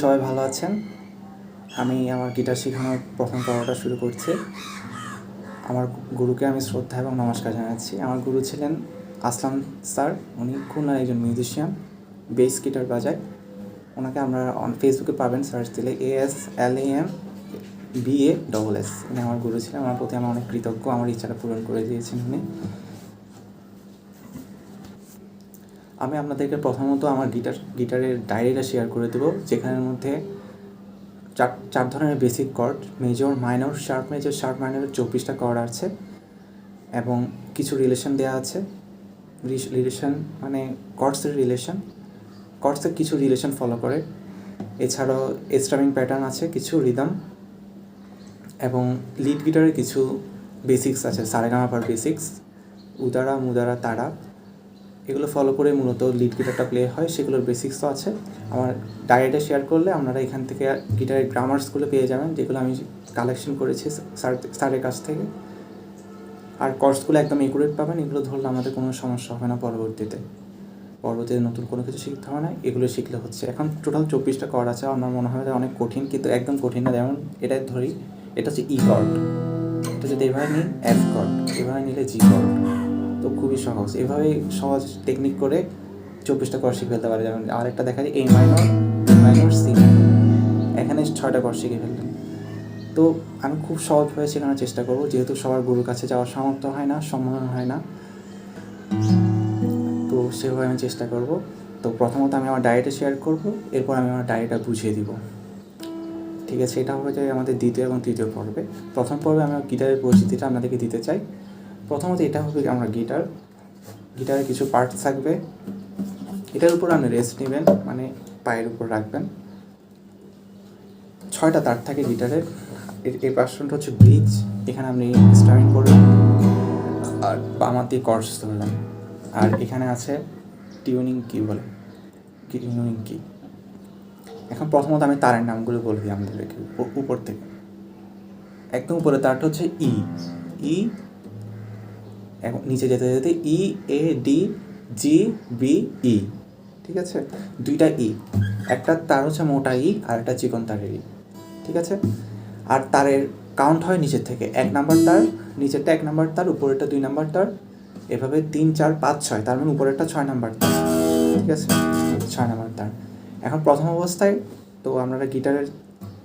সবাই ভালো আছেন। আমি আমার গিটার শেখানোর প্রথম পর্বটা শুরু করছি। আমার গুরুকে আমি শ্রদ্ধা এবং নমস্কার জানাচ্ছি। আমার গুরু ছিলেন আসলাম স্যার। উনি খুলনার একজন মিউজিশিয়ান, বেস গিটার বাজায়। ওনাকে আমরা ফেসবুকে পাবেন, সার্চ দিলে ASLAMBASS। উনি আমার গুরু ছিলেন। আমার প্রতি আমি অনেক কৃতজ্ঞ। আমার ইচ্ছাটা পূরণ করে দিয়েছেন উনি। আমি আপনাদেরকে প্রথমত আমার গিটারের ডায়েরিটা শেয়ার করে দেবো, যেখানের মধ্যে চার ধরনের basic chord, major, minor, sharp major, sharp মাইনরের 24টা কর্ড আছে এবং কিছু রিলেশন দেওয়া আছে। রিলেশন মানে কর্ডসের কিছু রিলেশন ফলো করে। এছাড়াও স্ট্রামিং প্যাটার্ন আছে, কিছু রিদম এবং লিড গিটারের কিছু বেসিক্স আছে, সারেগামাপার বেসিক্স, উদারা, মুদারা, তারা। এগুলো ফলো করে মূলত লিড গিটারটা প্লে হয়, সেগুলোর বেসিক্সও আছে। আমার ডায়েরিটা শেয়ার করলে আপনারা এখান থেকে গিটারের গ্রামার্সগুলো পেয়ে যাবেন, যেগুলো আমি কালেকশন করেছি স্যারের কাছ থেকে। আর কর্সগুলো একদম একুরেট পাবেন। এগুলো ধরলে আমাদের কোনো সমস্যা হবে না পরবর্তীতে নতুন কোনো কিছু শিখতে হবে না। এগুলো শিখলে হচ্ছে। এখন টোটাল 24টা কর্ড আছে। আমার মনে হয় অনেক কঠিন, কিন্তু একদম কঠিন না। যেমন এটা ধরি, এটা হচ্ছে ই কর্ড, এটা যদি এভাবে নিই এফ কর্ড, এভাবে নিলে জি কর্ড। তো খুবই সহজ। এভাবেই সহজ টেকনিক করে 24টা কর্ড শিখে ফেলতে পারে। যেমন আরেকটা দেখা যায় A minor, B minor, C minor. এখানে 6টা কর্ড শিখে ফেললাম। তো আমি খুব সহজভাবে শেখানোর চেষ্টা করব, যেহেতু সবার গুরুর কাছে যাওয়ার সামর্থ্য হয় না, সম্মান হয় না। তো সেভাবে আমি চেষ্টা করব। তো প্রথমত আমি আমার ডায়েরিটা শেয়ার করব, এরপর আমি আমার ডায়েরিটা বুঝিয়ে দিব। ঠিক আছে, এটা হবে যে আমাদের দ্বিতীয় এবং তৃতীয় পর্বে। প্রথম পর্বে আমি গিটারের পরিচিতিটা আপনাদেরকে দিতে চাই। প্রথমত এটা হবে আমার গিটারের কিছু পার্টস থাকবে। এটার উপর আপনি রেস্ট নেবেন, মানে পায়ের উপর রাখবেন। 6টা তার থাকে গিটারের। এই পার্সনটা হচ্ছে ব্রিজ, এখানে আপনি স্ট্রামিং করবেন আর বাম হাত দিয়ে কর্ডস ধরলেন। আর এখানে আছে টিউনিং কি বলে, টিউনিং কি। এখন প্রথমত আমি তারের নামগুলো বলবি আমাদেরকে উপর থেকে। একদম উপরে তারটা হচ্ছে ই, এখন নিচে যেতে যেতে ই, এ, ডি, জি, বি, ই। ঠিক আছে, 2টা ই। একটা তার হচ্ছে মোটা ই আর একটা চিকন তারের ই। ঠিক আছে, আর তারের কাউন্ট হয় নিচের থেকে। 1 নাম্বার তার, নিচেরটা 1 নাম্বার তার, উপরেরটা 2 নাম্বার তার, এভাবে 3, 4, 5, 6। তার মানে উপরেরটা 6 নাম্বার তার। ঠিক আছে, 6 নাম্বার তার। এখন প্রথম অবস্থায় তো আপনারা গিটারের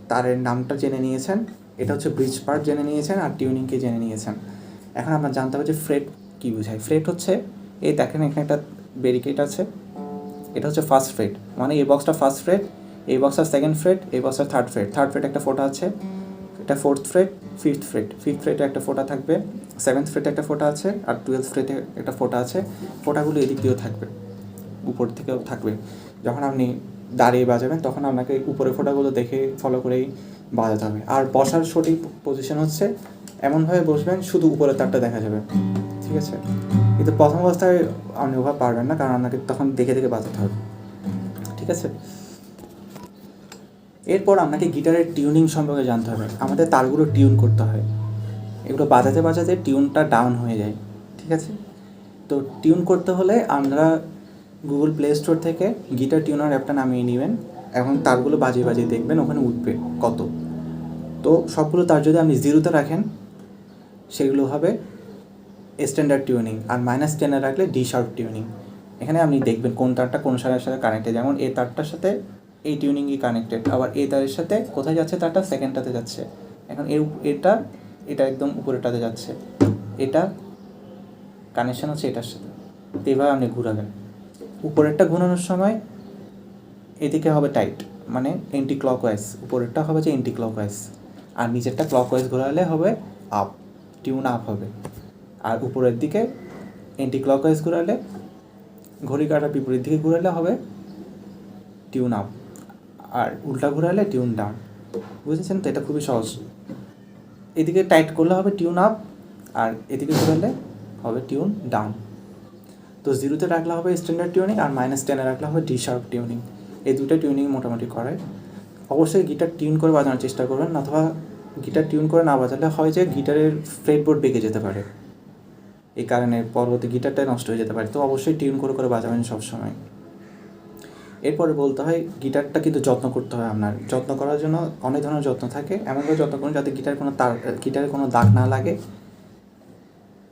তারের নামটা জেনে নিয়েছেন, এটা হচ্ছে ব্রিজ পার্ট জেনে নিয়েছেন, আর টিউনিংকে জেনে নিয়েছেন। এখন আপনার জানতে হবে যে ফ্রেট কী বোঝায়। ফ্রেট হচ্ছে, এই দেখেন এখানে একটা ব্যারিকেড আছে, এটা হচ্ছে ফার্স্ট ফ্রেট, মানে এই বক্সটা ফার্স্ট ফ্রেট, এই বক্সটা সেকেন্ড ফ্রেট, এই বক্সটা থার্ড ফ্রেট একটা ফোঁটা আছে, এটা ফোর্থ ফ্রেট, ফিফথ ফ্রেটে একটা ফোঁটা থাকবে, সেভেন্থ ফ্রেটে একটা ফোঁটা আছে, আর 12th ফ্রেটে একটা ফোঁটা আছে। ফোঁটাগুলো এদিক দিয়েও থাকবে, উপর থেকেও থাকবে। যখন আপনি দাঁড়িয়ে বাজাবেন তখন আপনাকে উপরে ফোঁটাগুলো দেখে ফলো করেই বাজাতে হবে। আর বসার সঠিক পজিশন হচ্ছে এমনভাবে বসবেন শুধু উপরের তারটা দেখা যাবে। ঠিক আছে, কিন্তু প্রথম অবস্থায় আপনি ওভাবে পারবেন না, কারণ আপনাকে তখন দেখে দেখে বাজাতে হবে। ঠিক আছে, এরপর আপনাকে গিটারের টিউনিং সম্পর্কে জানতে হবে। আমাদের তারগুলো টিউন করতে হয়, এগুলো বাজাতে বাজাতে টিউনটা ডাউন হয়ে যায়। ঠিক আছে, তো টিউন করতে হলে আমরা গুগল প্লে স্টোর থেকে গিটার টিউনার অ্যাপটা নামিয়ে নেবেন। এখন তারগুলো বাজিয়ে বাজিয়ে দেখবেন ওখানে উঠবে কত। তো সবগুলো তার যদি আপনি 0তে রাখেন সেগুলো হবে স্ট্যান্ডার্ড টিউনিং, আর -10-এ রাখলে ডি শার্প টিউনিং। এখানে আপনি দেখবেন কোন তারটা কোন সারের সাথে কানেক্টেড। যেমন এই তারটার সাথে এই টিউনিংই কানেক্টেড, আবার এই তারের সাথে কোথায় যাচ্ছে তারটা, সেকেন্ডটাতে যাচ্ছে। এখন এটা একদম উপরেরটাতে যাচ্ছে, এটা কানেকশান হচ্ছে এটার সাথে। তো এভাবে আপনি ঘুরাবেন। উপরেরটা ঘোরানোর সময় এদিকে হবে টাইট, মানে এন্টি ক্লকওয়াইজ। উপরেরটা হবে যে এন্টি ক্লকওয়াইজ, আর নিচেরটা ক্লকওয়াইজ ঘোরালে হবে আপ, টিউন আপ হবে। আর উপরের দিকে এন্টি ক্লকওয়াইজ ঘোরালে, ঘড়ি কাটার বিপরীত দিকে ঘোরালে হবে টিউন আপ, আর উল্টা ঘোরালে টিউন ডাউন। বুঝেছেন তো? এটা খুবই সহজ। এদিকে টাইট করলে হবে টিউন আপ, আর এদিকে ঘোরালে হবে টিউন ডাউন। তো 0তে রাখলে হবে স্ট্যান্ডার্ড টিউনিং, আর -10-এ রাখলে হবে ডি শার্প টিউনিং। এই দুটো টিউনিং মোটামুটি করায়। অবশ্যই গিটার টিউন করে বাজানোর চেষ্টা করবেন, অথবা গিটার টিউন করে না বাজালে হয় যে গিটারের ফ্রেটবোর্ড বেঁকে যেতে পারে, এই কারণে পরবর্তী গিটারটাই নষ্ট হয়ে যেতে পারে। তো অবশ্যই টিউন করে করে বাজাবেন সবসময়। এরপরে বলতে হয় গিটারটা কিন্তু যত্ন করতে হয় আপনার। যত্ন করার জন্য অনেক ধরনের যত্ন থাকে, এমনভাবে যত্ন করুন যাতে গিটারে কোনো দাগ না লাগে।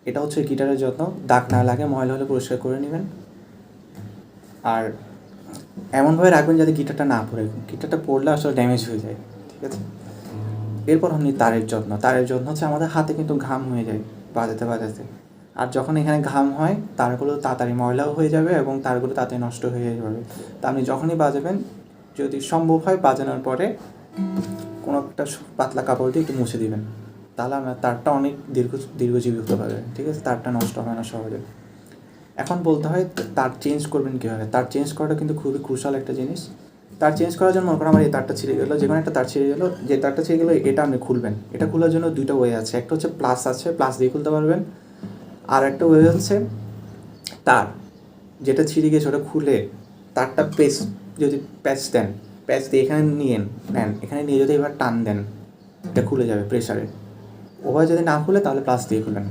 এটা হচ্ছে গিটারের যত্ন, দাগ না লাগে, ময়লা হলে পরিষ্কার করে নেবেন। আর এমনভাবে রাখবেন যাতে গিটারটা না পড়ে, গিটারটা পড়লে আসলে ড্যামেজ হয়ে যায়, ঠিক আছে। এরপর আপনি তারের যত্ন হচ্ছে আমাদের হাতে কিন্তু ঘাম হয়ে যায় বাজাতে বাজাতে, আর যখন এখানে ঘাম হয় তারগুলো তাড়াতাড়ি ময়লাও হয়ে যাবে এবং তারগুলো তাড়াতাড়ি নষ্ট হয়ে যাবে। তা আপনি যখনই বাজাবেন, যদি সম্ভব হয় বাজানোর পরে কোনো একটা পাতলা কাপড় দিয়ে একটু মুছে দিবেন, তাহলে আপনার তারটা অনেক দীর্ঘজীবী হতে পারে, ঠিক আছে, তারটা নষ্ট হয় না সহজে। এখন বলতে হয় তার চেঞ্জ করবেন কীভাবে। তার চেঞ্জ করাটা কিন্তু খুবই ক্রুশাল একটা জিনিস। তার চেঞ্জ করার জন্য মনে করেন আমার এই তারটা ছিঁড়ে গেলো, যে কোনো একটা তার ছিঁড়ে গেলো, যে তারটা ছিঁড়ে গেলো এটা আপনি খুলবেন। এটা খোলার জন্য দুইটা ওয়ে আছে, একটা হচ্ছে প্লাস আছে, প্লাস দিয়ে খুলতে পারবেন। আর একটা ওয়ে হচ্ছে তার যেটা ছিঁড়ে গেছে ওটা খুলে তারটা যদি প্যাচ দেন, প্যাচ দিয়ে এখানে নেন, এখানে নিয়ে যদি এবার টান দেন এটা খুলে যাবে প্রেসারে। ওভাবে যদি না খুলে তাহলে প্লাস দিয়ে খুলবেন।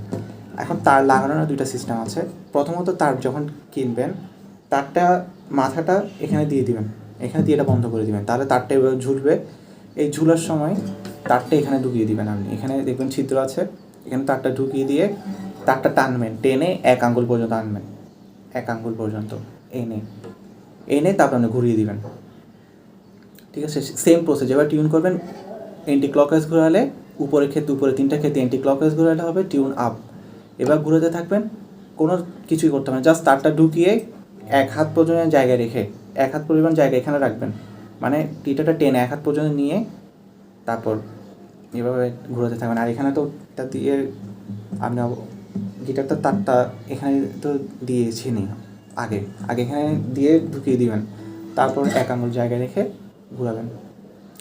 এখন তার লাগানোর দুইটা সিস্টেম আছে। প্রথমত তার যখন কিনবেন তারটা মাথাটা এখানে দিয়ে দিবেন, এখানে দিয়ে এটা বন্ধ করে দিবেন, তাহলে তারটা এভাবে ঝুলবে। এই ঝুলার সময় তারটা এখানে ঢুকিয়ে দিবেন আপনি, এখানে দেখবেন ছিদ্র আছে, এখানে তারটা ঢুকিয়ে দিয়ে তারটা টানবেন, টেনে 1 আঙ্গুল পর্যন্ত আনবেন, 1 আঙ্গুল পর্যন্ত এনে তারপর আপনি ঘুরিয়ে দিবেন, ঠিক আছে। সেম প্রসেস এবার টিউন করবেন। এন্টি ক্লকওয়াইজ ঘোরালে উপরের ক্ষেত্রে, উপরে 3টা ক্ষেত্রে এন্টি ক্লকওয়াইজ ঘোরালে হবে টিউন আপ। এবার ঘুরাতে থাকবেন, কোনো কিছুই করতে হবে না, জাস্ট তারটা ঢুকিয়ে 1 হাত পর্যন্ত জায়গায় রেখে, 1 হাত পরিমাণ জায়গা এখানে রাখবেন, মানে গিটারটা টেনে 1 হাত পর্যন্ত নিয়ে তারপর এভাবে ঘোরাতে থাকবেন। আর এখানে তো এটা দিয়ে আপনি গিটারটা তারটা এখানে তো দিয়েছি নি আগে এখানে দিয়ে ঢুকিয়ে দিবেন, তারপর 1 আঙুল জায়গায় রেখে ঘোরাবেন।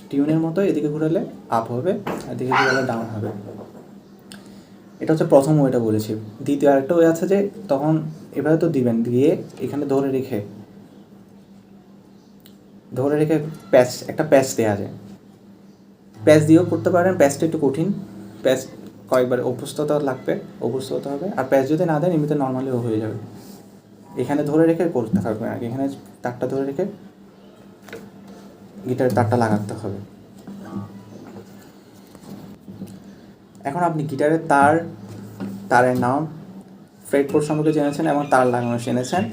টিউনের মতো এদিকে ঘোরালে আপ হবে, এদিকে ঘোরালে ডাউন হবে। এটা হচ্ছে প্রথম ওয়েটা বলেছি। দ্বিতীয় আরেকটা ওয়ে আছে যে তখন এভাবে তো দিবেন, দিয়ে এখানে ধরে রেখে একটা প্যাচ দেওয়া যায়, প্যাচ দিয়েও করতে পারেন। প্যাচটা একটু কঠিন, প্যাচ কয়েকবার অভ্যস্ত হতে হবে। আর প্যাচ যদি না দেন এমনিতে নর্মালিও হয়ে যাবে। এখানে ধরে রেখে করতে থাকবেন, আগে এখানে তারটা ধরে রেখে গিটারের তারটা লাগাতে হবে। এখন আপনি গিটারের তারের নাম, ফ্রেটবোর্ড সম্পর্কে জেনেছেন এবং তার লাগানো জেনেছেন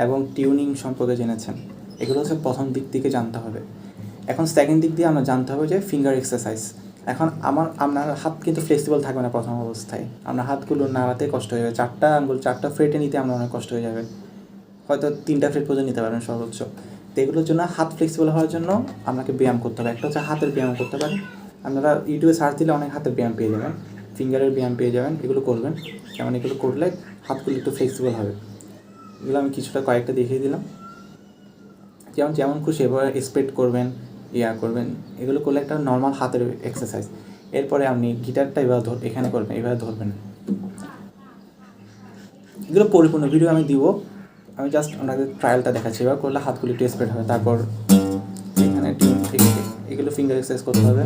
এবং টিউনিং সম্পর্কে জেনেছেন। এগুলো হচ্ছে প্রথম দিক থেকে জানতে হবে। এখন সেকেন্ড দিক দিয়ে আমরা জানতে হবে যে ফিঙ্গার এক্সারসাইজ। এখন আপনার হাত কিন্তু ফ্লেক্সিবল থাকবে না প্রথম অবস্থায়, আপনার হাতগুলো নাড়াতে কষ্ট হয়ে যাবে, 4টা আঙ্গুল 4টা ফ্রেটে নিতে আমরা অনেক কষ্ট হয়ে যাবে, হয়তো 3টা ফ্রেট পর্যন্ত নিতে পারবেন সর্বোচ্চ। তো এগুলোর জন্য হাত ফ্লেক্সিবল হওয়ার জন্য আপনাকে ব্যায়াম করতে হবে। একটা হচ্ছে হাতের ব্যায়াম করতে পারেন, আপনারা ইউটিউবে সার্চ দিলে অনেক হাতের ব্যায়াম পেয়ে যাবেন, ফিঙ্গারের ব্যায়াম পেয়ে যাবেন, এগুলো করবেন। যেমন এগুলো করলে হাতগুলো একটু ফ্লেক্সিবল হবে। এগুলো আমি কয়েকটা দেখিয়ে দিলাম। যেমন খুশি এবার স্প্রেড করবেন, করবেন, এগুলো করলে একটা নর্মাল হাতের এক্সারসাইজ। এরপরে আপনি গিটারটা এভাবে এখানে করবেন, এভাবে ধরবেন। এগুলো পরিপূর্ণ ভিডিও আমি দিব, আমি জাস্ট আপনাদের ট্রায়ালটা দেখাচ্ছি। এবার করলে হাতগুলো একটু স্প্রেড হবে, তারপর এখানে এগুলো ফিঙ্গার এক্সারসাইজ করতে হবে।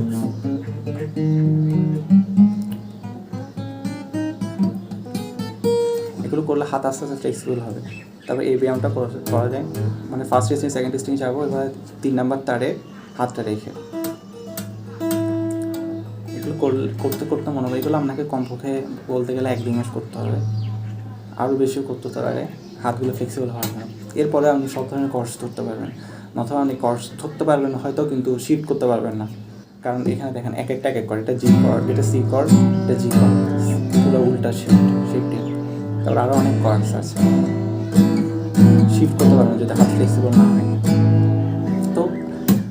এগুলো করলে হাত আস্তে আস্তে ফ্লেক্সিবল হবে। তারপর এই ব্যায়ামটা করা যায়, মানে ফার্স্ট স্ট্রিং সেকেন্ড স্ট্রিং যাবো, এবার 3 নাম্বার তারে হাতটা রেখে এগুলো করতে করতে মনে হয় এগুলো আপনাকে কমপক্ষে বলতে গেলে 1-2 মাস করতে হবে, আরও বেশিও করতে হতে পারে হাতগুলো ফ্লেক্সিবল হওয়ার জন্য। এরপরে আপনি সব ধরনের কর্স ধরতে পারবেন, অথবা আপনি কর্স ধরতে পারবেন হয়তো, কিন্তু শিফট করতে পারবেন না, কারণ এখানে দেখেন এক একটা কর, এটা জি কর, এটা সি কর, এটা জি কর, পুরো উল্টা শিফটিং। তারপর আরও অনেক কর্স আছে, শিফট করতে পারবেন যদি হাত ফ্লেক্সিবল না হয়। তো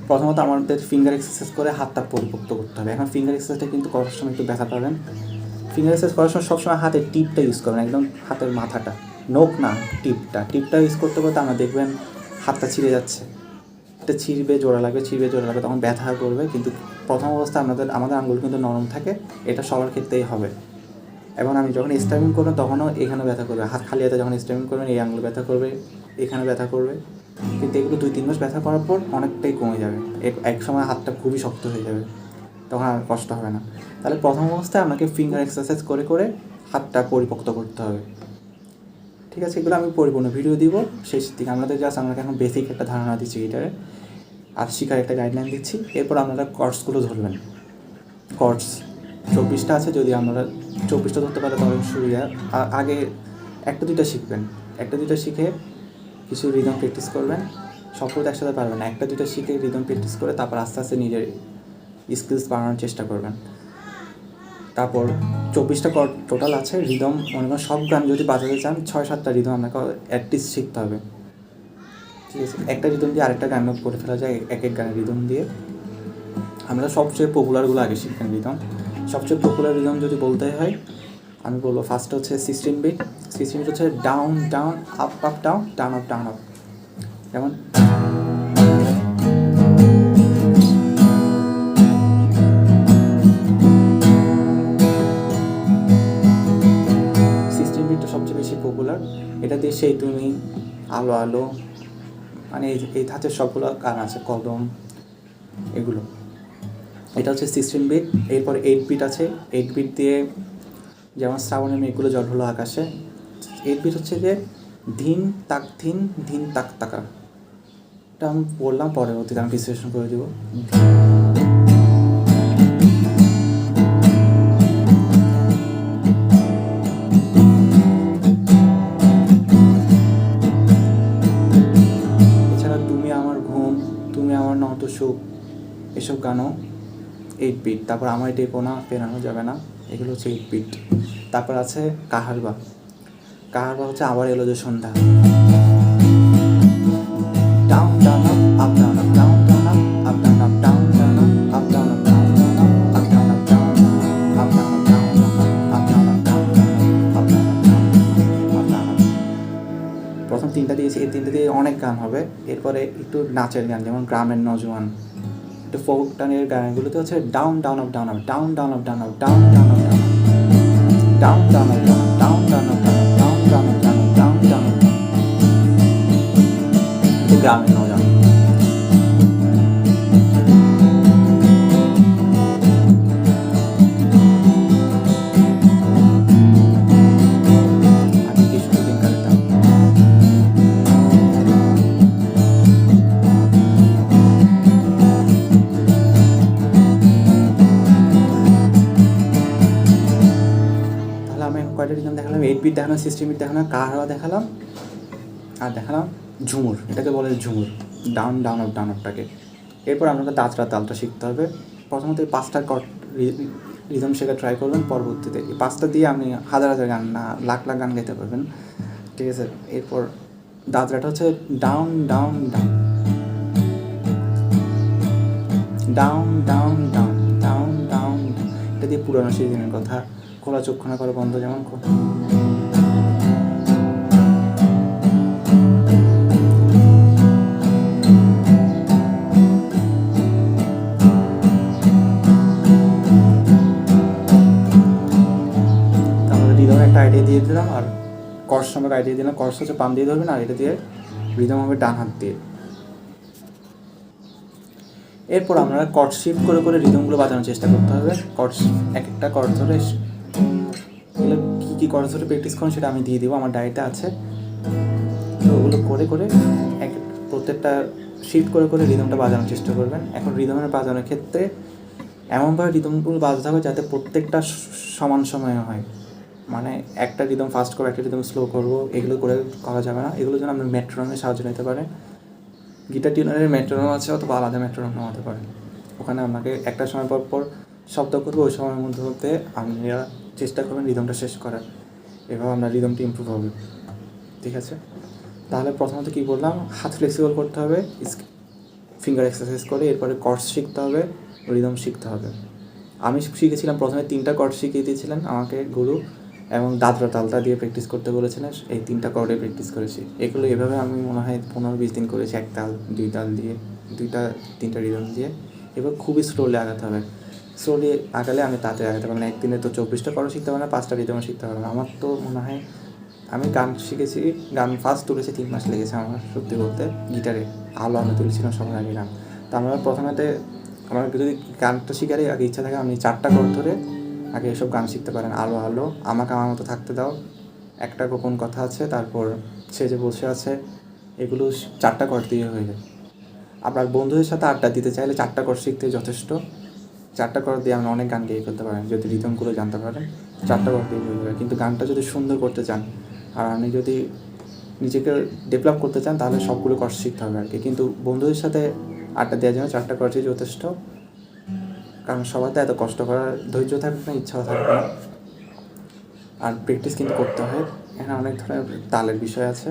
প্রথমত আমাদের ফিঙ্গার এক্সারসাইজ করে হাতটা পরিপোক্ত করতে হবে। এখন ফিঙ্গার এক্সারসাইজটা কিন্তু করার সময় একটু ব্যথা পাবেন। ফিঙ্গার এক্সারসাইজ করার সময় সবসময় হাতের টিপটা ইউজ করবেন, একদম হাতের মাথাটা, নোক না, টিপটা ইউজ করতে করতে আমরা দেখবেন হাতটা ছিঁড়ে যাচ্ছে, এটা ছিঁড়বে জোড়া লাগবে, তখন ব্যথা করবে। কিন্তু প্রথম অবস্থায় আমাদের আঙ্গুল কিন্তু নরম থাকে, এটা সবার ক্ষেত্রেই হবে। এবং আমি যখন স্ট্যামিং করবো তখনও এখানে ব্যথা করবে, হাত খালি হাতে যখন স্ট্যামিং করবেন এই আঙ্গুল ব্যথা করবে, এখানে ব্যথা করবে। কিন্তু এগুলো 2-3 মাস ব্যথা করার পর অনেকটাই কমে যাবে, এক সময় হাতটা খুবই শক্ত হয়ে যাবে, তখন আর কষ্ট হবে না। তাহলে প্রথম অবস্থায় আপনাকে ফিঙ্গার এক্সারসাইজ করে করে হাতটা পরিপোক্ত করতে হবে, ঠিক আছে, এগুলো আমি পরিপূর্ণ ভিডিও দিব শেষের দিকে। আমাদের এখন বেসিক একটা ধারণা দিচ্ছি গিটারে, আর শেখার একটা গাইডলাইন দিচ্ছি। এরপর আপনারা কর্ডসগুলো ধরবেন। কর্ডস 24টা আছে, যদি আপনারা 24টা ধরতে পারে তাহলে সুবিধা। আগে একটা দুইটা শিখবেন, একটা দুইটা শিখে কিছু রিদম প্র্যাকটিস করবেন। সবগুলো তো একসাথে পারবেন না, একটা দুইটা শিখে রিদম প্র্যাকটিস করে তারপর আস্তে আস্তে নিজের স্কিলস বাড়ানোর চেষ্টা করবেন। তারপর 24টা কর্ড টোটাল আছে। রিদম মনে করেন সব গান যদি বাজাতে চান 6-7টা রিদম আপনাকে অ্যাটলিস্ট শিখতে হবে, ঠিক আছে। একটা রিদম দিয়ে আরেকটা গান করে ফেলা যায়, এক এক গানের রিদম দিয়ে। আমরা সবচেয়ে পপুলারগুলো আগে শিখবেন রিদম। সবচেয়ে পপুলার রিদম যদি বলতে হয়, আমি বলবো ফার্স্ট হচ্ছে 16 বিট। 16 বিট হচ্ছে down down up up down down up down up. যেমন সবচেয়ে বেশি পপুলার। এটা দিয়ে সেই তুমি, আলো আলো, মানে এই ধাঁচের সবগুলো গান আছে, কদম, এগুলো। এটা হচ্ছে 16 বিট। এরপর 8 বিট আছে। 8 বিট দিয়ে যেমন শ্রাবণের মেঘগুলো জল হলো আকাশে। 8 বিট হচ্ছে যে ধিন তাক ধিন ধিন তাক তাকা। এটা আমি বললাম, পরবর্তীতে আমি বিশ্লেষণ করে দেবো। এছাড়া তুমি আমার ঘুম, তুমি আমার নত সুখ, এসব গানও 8 বিট। তারপর আমার ডেকো না, পেরানো যাবে না, এগুলো হচ্ছে 8 বিট। তারপর আছে কাহারবা। কাহারবা হচ্ছে আবার এলো যে সন্ধ্যা। Down down up up down up down down up down up down down up down up down down up down up down up down up down up down up down up down up down. প্রথম 3টা দিয়েছি, এই 3টা দিয়ে অনেক গান হবে। এরপরে একটু নাচের গান, যেমন গ্রামের নজওয়ান, একটু ফোক টানের গানগুলোতে হচ্ছে down down up down up down down up down up down down up down down down up down down down up down down down up down down down up. গ্রামের নজওয়ান। কয়টা রিদম দেখালাম? 8 bit দেখালাম, 16 bit দেখালাম, কাহারবা দেখালাম, আর দেখালাম ঝুমুর। এটাকে বলে ঝুমুর, down down up down আপটাকে। এরপর আপনাকে দাঁতরা তালটা শিখতে হবে। প্রথমত এই 5টা রিদম শেখা ট্রাই করবেন। পরবর্তীতে এই 5টা দিয়ে আপনি হাজার হাজার গান না লাখ লাখ গান গাইতে পারবেন, ঠিক আছে। এরপর দাদরাটা হচ্ছে down down down down down down down down. এটা দিয়ে পুরানো সেই দিনের কথা, খোলা চক্ষু না করে বন্ধ, যেমন একটা আইডিয়া দিয়ে দিলাম। আর কর্স সম্পর্কে আইডিয়া দিলাম। কর্স হচ্ছে পাম দিয়ে ধরবেন, আর এটা দিয়ে রিদম হবে ডান হাত দিয়ে। এরপর আপনারা কর্ড শিফট করে করে রিদমগুলো বাজানোর চেষ্টা করতে হবে। এক একটা কর্ড ধরে, এগুলো কী কী কর্ড ধরে প্র্যাকটিস করেন সেটা আমি দিয়ে দেবো, আমার ডায়েটে আছে। তো ওগুলো করে করে প্রত্যেকটা শিফট করে করে রিদমটা বাজানোর চেষ্টা করবেন। এখন রিদমের বাজানোর ক্ষেত্রে এমনভাবে রিদমগুলো বাজাতে হবে যাতে প্রত্যেকটা সমান সময়ে হয়। মানে একটা রিদম ফাস্ট করবো, একটা রিদম স্লো করবো, এগুলো করে করা যাবে না। এগুলো যেন আপনার মেট্রোনমের সাহায্য নিতে পারে। গিটার টিউনারের মেট্রোনম আছে, অথবা আলাদা মেট্রোনম হতে পারে। ওখানে আপনাকে একটা সময় পর পর শব্দ করবো, ওই সময়ের মধ্যে আপনারা চেষ্টা করবেন রিদমটা শেষ করার। এভাবে আপনার রিদমটি ইমপ্রুভ হবে, ঠিক আছে। তাহলে প্রথমত কী বললাম, হাত ফ্লেক্সিবল করতে হবে, ফিঙ্গার এক্সারসাইজ করে। এরপরে কর্ডস শিখতে হবে, রিদম শিখতে হবে। আমি শিখেছিলাম, প্রথমে 3টা কর্ড শিখিয়ে দিয়েছিলেন আমাকে গুরু, এবং দাদরা তালটা দিয়ে প্র্যাকটিস করতে বলেছিলেন। এই 3টা কর্ডে প্র্যাকটিস করেছি। এগুলো এভাবে আমি মনে হয় 15-20 দিন করেছি, 1 তাল 2 তাল দিয়ে, 2-3টা রিদম দিয়ে। এবার খুবই স্লোলি আগাতে হবে। স্লোলি আগালে আমি তাতে আগাতে পারবো না। একদিনে তো 24টা কর্ড শিখতে পারবো না, 5টা রিদমও শিখতে পারবো না। আমার তো মনে হয়, আমি গান শিখেছি, গান ফার্স্ট তুলেছি 3 মাস লেগেছে আমার, সত্যি বলতে। গিটারে আলো আমি তুলেছিলাম সবার আগে গান। তো আমরা প্রথমেতে, আমার যদি গানটা শিখার আগে ইচ্ছা থাকে, আপনি 4টা কর্ড ধরে আগে এসব গান শিখতে পারেন। আলো আলো, আমাকে আমার মতো থাকতে দাও, একটা গোপন কথা আছে, তারপর সে যে বসে আছে, এগুলো 4টা কর দিয়ে হয়ে যায়। আপনার বন্ধুদের সাথে আড্ডা দিতে চাইলে 4টা কর শিখতে যথেষ্ট। 4টা কর দিয়ে আপনি অনেক গান গেয়ে ফেলতে পারেন যদি রিদমগুলো জানতে পারেন। 4টা কর দিয়ে হয়ে যাবে। কিন্তু গানটা যদি সুন্দর করতে চান আর আপনি যদি নিজেকে ডেভেলপ করতে চান তাহলে সবগুলো কর শিখতে হবে আর কি। কিন্তু বন্ধুদের সাথে আড্ডা দেওয়ার জন্য 4টা করই যথেষ্ট, কারণ সবার তো এত কষ্ট করার ধৈর্য থাকবে না, ইচ্ছাও থাকবে না। আর প্র্যাকটিস কিন্তু করতে হয়, এখানে অনেক ধরনের তালের বিষয় আছে।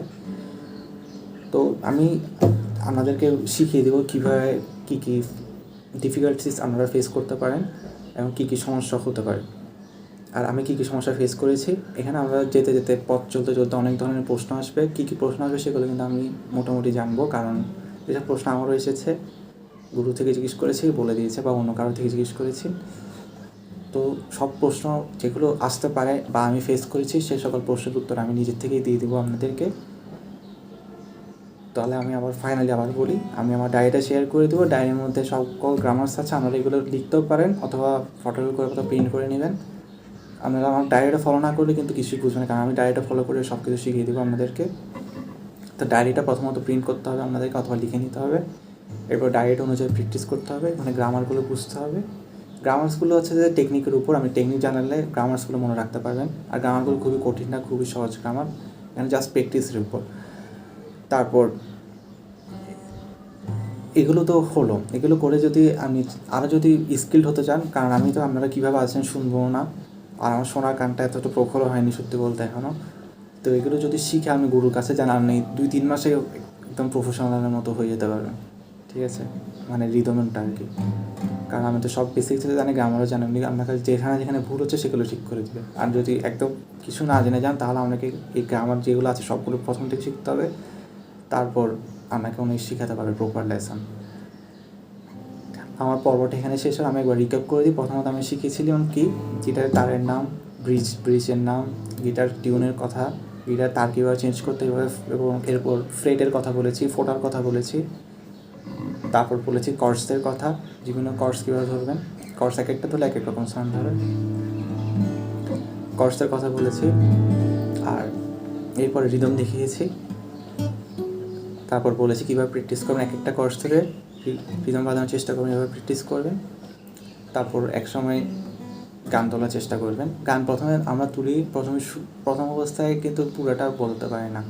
তো আমি আপনাদেরকে শিখিয়ে দেবো কীভাবে কী কী ডিফিকাল্টিস আপনারা ফেস করতে পারেন এবং কী কী সমস্যা হতে পারে। আর আমি কী কী সমস্যা ফেস করেছি, এখানে আমরা যেতে যেতে পথ চলতে চলতে অনেক ধরনের প্রশ্ন আসবে। কী কী প্রশ্ন আসবে সেগুলো কিন্তু আমি মোটামুটি জানবো, কারণ যেসব প্রশ্ন আমারও এসেছে, গুরু থেকে জিজ্ঞেস করেছি, বলে দিয়েছে, বা অন্য কারো থেকে জিজ্ঞেস করেছি। তো সব প্রশ্ন যেগুলো আসতে পারে বা আমি ফেস করেছি সেই সকল প্রশ্নের উত্তর আমি নিজের থেকেই দিয়ে দেবো আপনাদেরকে। তাহলে আমি ফাইনালি আবার বলি, আমি আমার ডায়েরিটা শেয়ার করে দেবো। ডায়েরির মধ্যে সকল গ্রামার্স আছে, আপনারা এগুলো লিখতেও পারেন অথবা ফটো করে অথবা প্রিন্ট করে নেবেন। আপনারা আমার ডায়েরিটা ফলো না করলে কিন্তু কিছুই বুঝবেন না, কারণ আমি ডায়েরিটা ফলো করে সব কিছু শিখিয়ে দেবো আপনাদেরকে। তো ডায়েরিটা প্রথমত প্রিন্ট করতে হবে আপনাদেরকে অথবা লিখে নিতে হবে। এরপর ডায়েরিটা অনুযায়ী প্র্যাকটিস করতে হবে, মানে গ্রামারগুলো বুঝতে হবে। গ্রামার্সগুলো হচ্ছে যে টেকনিকের উপর, আমি টেকনিক জানালে গ্রামার্সগুলো মনে রাখতে পারবেন। আর গ্রামারগুলো খুবই কঠিন না, খুবই সহজ গ্রামার, এখানে জাস্ট প্র্যাকটিসের উপর। তারপর এগুলো তো হলো, এগুলো করে যদি আমি আরও যদি স্কিলড হতে চান, কারণ আমি তো আপনারা কীভাবে আছেন শুনবো না, আর আমার শোনার কানটা এতটা প্রখর হয়নি সত্যি বলতে এখনও। তো এগুলো যদি শিখে আমি গুরুর কাছে যান, আপনি 2-3 মাসে একদম প্রফেশনালের মতো হয়ে যেতে পারবেন, ঠিক আছে, মানে রিদমেরটা আর কি। কারণ আমি তো সব বেসিক জানি, গ্রামারও জানি, আপনি আপনার কাছে যেখানে যেখানে ভুল হচ্ছে সেগুলো ঠিক করে দেবে। আর যদি একদম কিছু না জেনে যান তাহলে আপনাকে এই গ্রামার যেগুলো আছে সবগুলো প্রথম থেকে শিখতে হবে, তারপর আপনাকে অনেক শেখাতে পারবে প্রপার লেসন। আমার পর্বটা এখানে শেষ হয়, আমি একবার রিক্যাপ করে দিই। প্রথমত আমি শিখেছিলাম কি, গিটারের তারের নাম, ব্রিজের নাম, গিটার টিউনের কথা, গিটার তার কীভাবে চেঞ্জ করতে হবে, এবং এরপর ফ্রেটের কথা বলেছি, ফোটার কথা বলেছি। তারপর বলেছি কর্সের কথা, বিভিন্ন কর্স কীভাবে ধরবেন, কর্স এক একটা ধরলে এক এক রকম সাউন্ড ধরে, কর্সের কথা বলেছি। আর এরপরে রিদম দেখিয়েছি। তারপর বলেছি কীভাবে প্র্যাকটিস করবেন, এক একটা কর্স ধরে রিদম বাজানোর চেষ্টা করবেন, এভাবে প্র্যাকটিস করবেন। তারপর একসময় গান তোলার চেষ্টা করবেন। গান প্রথমে আমরা তুলি, প্রথম অবস্থায় কিন্তু পুরোটা বলতে পারি না,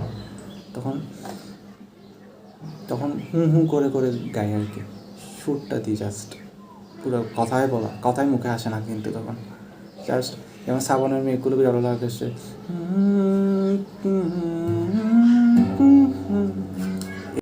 তখন হুঁ করে করে গাই আর কি, সুরটা দিই জাস্ট, পুরো কথাই মুখে আসে না কিন্তু তখন। জাস্ট যেমন শ্রাবণের মেঘগুলো ভালো লাগে, সে